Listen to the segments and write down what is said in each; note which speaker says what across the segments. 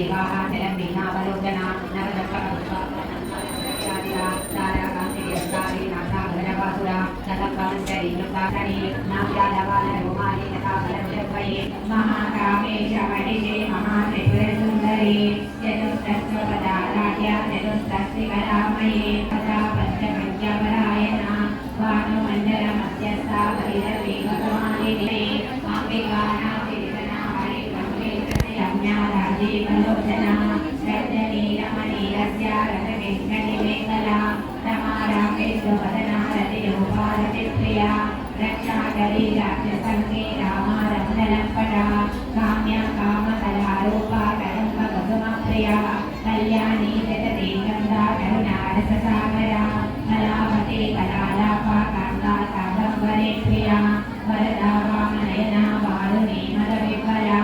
Speaker 1: विवाह जलम वीणावलोकना महाकामेश वडिशे महात्रिपुरसुन्दरी चतुस्तत्त्वपदाराध्या चतुस्तत्त्रिकलामयी तथा पञ्चकन्यापरायणा भानुमण्डलमध्यस्था भैरवी भगवानिनी अम्बिका राजीवलोचना रजनी रमणी रस्या रजवेङ्कटी वेङ्कला रमारामेश्वरवदना रतिरूपा रतिप्रिया रक्षाकरी राक्षसङ्गे रामा रत्नलम्पटा काम्या कामकलारूपा कदम्बकुसुमप्रिया कल्याणी जगती गङ्गा करुणारससागरा कलावती कलालापा कान्ता कादम्बरी प्रिया वरदा वामनयना वारुणी मदविफला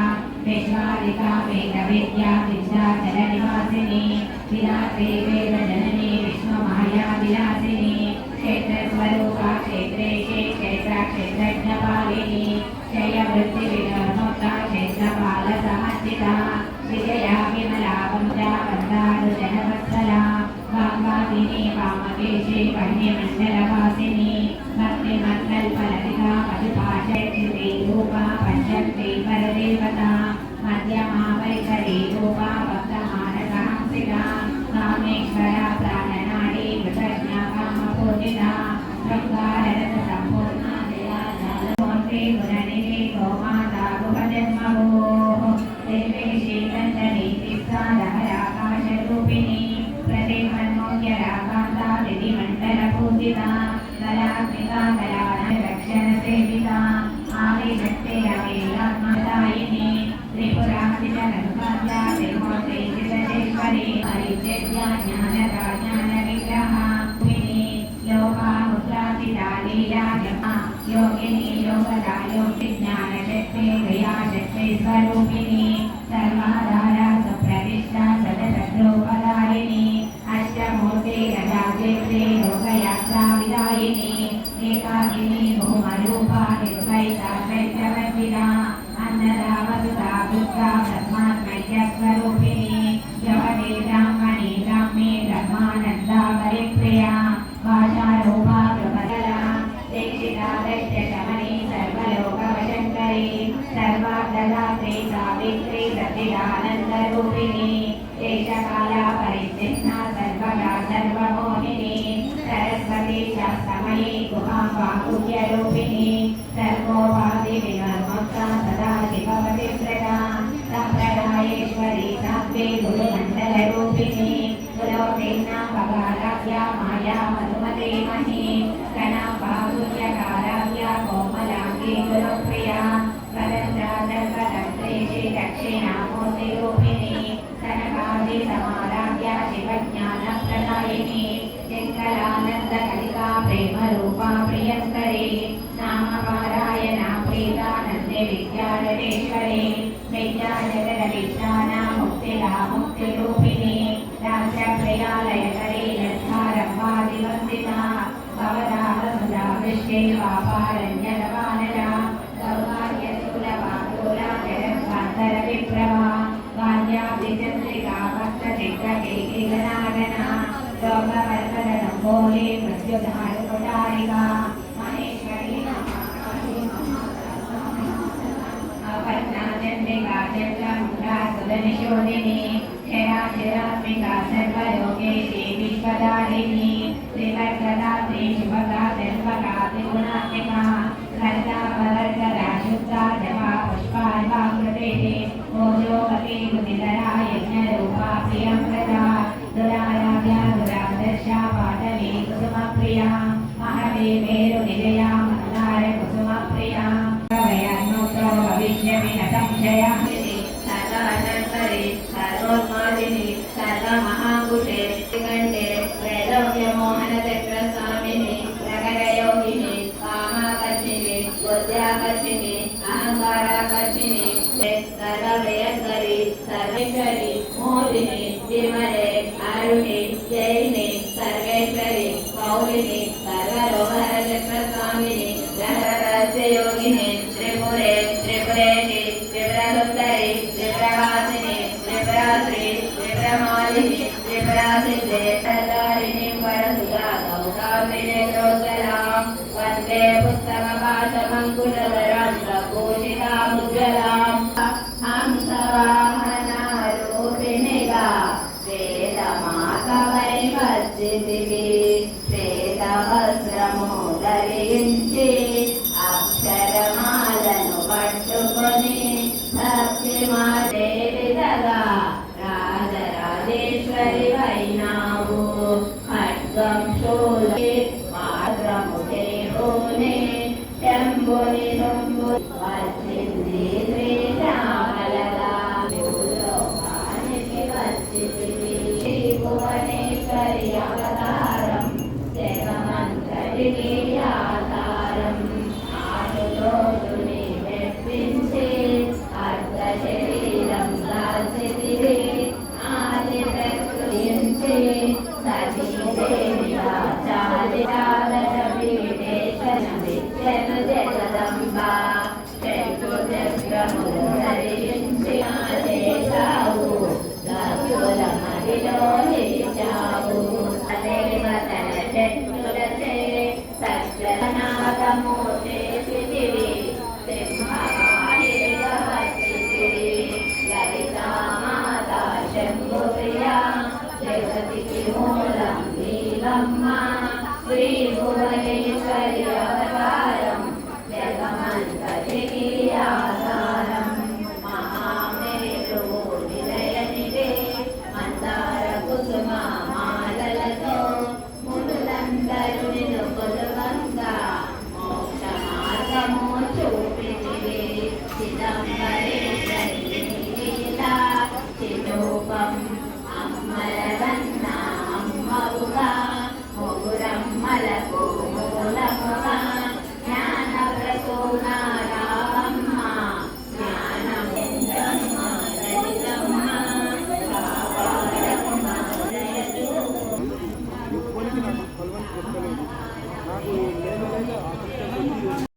Speaker 1: विश्वादिका वेदविद्या विद्याचलनिवासिनी विलासे वेदजननी विष्णुमाया विलासिनी क्षेत्रस्वरूपा क्षेत्रेशे क्षेत्रज्ञपालिनी जयवृत्तिविधर्मोक्ता क्षेत्रपालसमर्जिता विजया विमला वन्द्या वन्दानुजनवत्सला वाग्वादिनी वामकेशे वह्निमण्डलवासिनी भक्तिमत्कल्पलतिका मधुभाषयक्षिते रूपा पश्यन्ति परदेवता मध्यमा वैखरी रूपा भक्तमानसहंसिका कामेश्वरा प्राणनाडी कृतज्ञा कामपूजिता शृङ्गाररससम्पूर्णा जया जलमूर्ति गुणनिधि गोमाता गुहजन्मभूः देवेशी कञ्चनी तिस्सारहराकाशरूपिणी प्रतिमन्मोह्यराकान्ता विधिमण्डलपूजिता कलात्मिका कलारक्षणसेविता आदिशक्तिरवेलात्मदायिनी त्रिपुरासितननुकाद्या त्रिमूर्तिचितजेश्वरी परिचर्या ज्ञानदा ज्ञानविग्रहा लोकामुद्रासिता लीला जपा योगिनी योगदा योगिज्ञानशक्ति क्रियाशक्ति स्वरूपिणी सर्वाधारा सुप्रतिष्ठा सदसद्रूपधारिणी अष्टमूर्ति गजाजेत्री लोकयात्रा विदायिनी एकाकिनी भूमरूपा निर्भयिता चैत्रवर्तिता अन्नदा वसुधा दुर्गा ब्रह्मात्मैक्यस्वरूपिणी जगति ब्राह्मणी ब्राह्मी ब्रह्मानन्दा परिप्रिया भाषारूपा कृपकला दीक्षिता दैत्यशमनी सर्वलोकवशङ्करी सर्वार्धदात्री सावित्री सच्चिदानन्दरूपिणी देशकाला परिच्छिन्ना सर्वगा सर्वमोहिनी सरस्वती शास्तमयी गुहाम्बाहुल्यरूपिणी सर्वोपाधिविमर्मुक्ता सदा शिववती व्रता सम्प्रदायेश्वरी सात्वी गुरुमण्डलरूपिणी गुरोतेना भगाराध्या माया मधुमती मही कणाम्बाहुल्यकाराध्या कोमलाङ्गी गुरुप्रिया वरदा सर्वदत्तेशी दक्षिणामूर्तिरूपिणी सनकादिसमाराध्या शिवज्ञानप्रदायिनी चित्कलानन्दकलिका प्रेमरूपा प्रियङ्करी नामपारायणा प्रीतानन्दे विद्याधरेश्वरी विद्याजगदविद्याना मुक्तिदा मुक्तिरूपिणी राष्ट्रप्रियालयकरी यद्धारम्भादिवन्दिता भवदाहसुधा वृष्टे वापारण्यलवानला सौभाग्यशूलवादूला जगद्भान्तरविप्रभा वाद्याब्धिचन्द्रिका भक्तचित्रकेकिगणागना लोकवर्धनम्बोले मृत्युधारुकुटारिका महेश्वरी अपर्णा चन्द्रिका चन्द्रमुण्डा सुरनिशोधिनी क्षराचिरात्मिका सर्वलोकेशी विश्वधारिणी त्रिवर्गदात्री शिवका सर्वका त्रिगुणात्मिका कर्ता पवर्गदा शुद्धा जपा पुष्पार्वाकृतेः ओजोपति मुदितरा यज्ञरूपा प्रियङ्कदा दुराराध्या दुरादर्शा पाटली कुसुमप्रिया महदेवेरुनिजया मन्दार कुसुमप्रिया भयान्नोत्रो भविष्यविनसंशया सर्वानन्तरि सर्वोन्मादिनि सर्वमहाकुशे श्रीकण्ठे त्रैलोक्यमोहनचक्रस्वामिनि प्रकटयोगिनि कामाकर्षिणि बुद्ध्याकर्षिणि अहङ्काराकर्षिणि सर्वप्रियङ्करि सर्वेश्वरि मोहिनि विमले अरुणि जयिनि सर्वेश्वरि मौलिनि सर्वलोकचक्रस्वामिनि रहस्ययोगिनि त्रिपुरे त्रिपुरेशि त्रिपुरसुन्दरि त्रिपुरवासिनि त्रिपुरात्रि క్షేత్రమాలిని త్రిపురాసిద్ధే సదారిణి వరసుగా గౌతామిని ప్రోత్తరాం వందే పుస్తకపాశమంకుశధరాం పూజితాముజ్వలాం హంసవాహనారూపిణిగా వేదమాతవై వచ్చితివి శ్వేతవస్త్రము ధరించి అక్షరమాలను పట్టుకొని భక్తిమాదేవిదగా రాజరాజేశ్వరి వైనావు ఖడ్గం శూలి మాత్రము దేవుని శంభుని శంభు వచ్చింది శ్రీరామలగా భూలోకానికి వచ్చితివి భువనేశ్వరి అవతారం జగమంతటికి ఆధారం ఆశుతోషుని మెప్పించి అర్ధ శరీరం దాల్చితివి ఆది ప్రకృతించి సతీదేవిగా చాలితాదశ పీఠేశన విద్యను జగదంబా చతుర్చక్రములు ధరించి ఆదేశావు భక్తుల మదిలో నిలిచావు దేవతల శక్తులచే సత్యనాగము చేసితివి సింహవాహినిగా వచ్చితివి లలితామాతా శంభుప్రియా జగతికి మూలం నీలమ్మ శ్రీ భువనేశ్వరి అవతారం జగమంతటికి ఆధారం మహామేరువు నిలయనిదే మందార కుసుమ మాలలతో మునులందరూ నిన్ను కొలువంగా మోక్ష మార్గము చూపితివి చిదంబర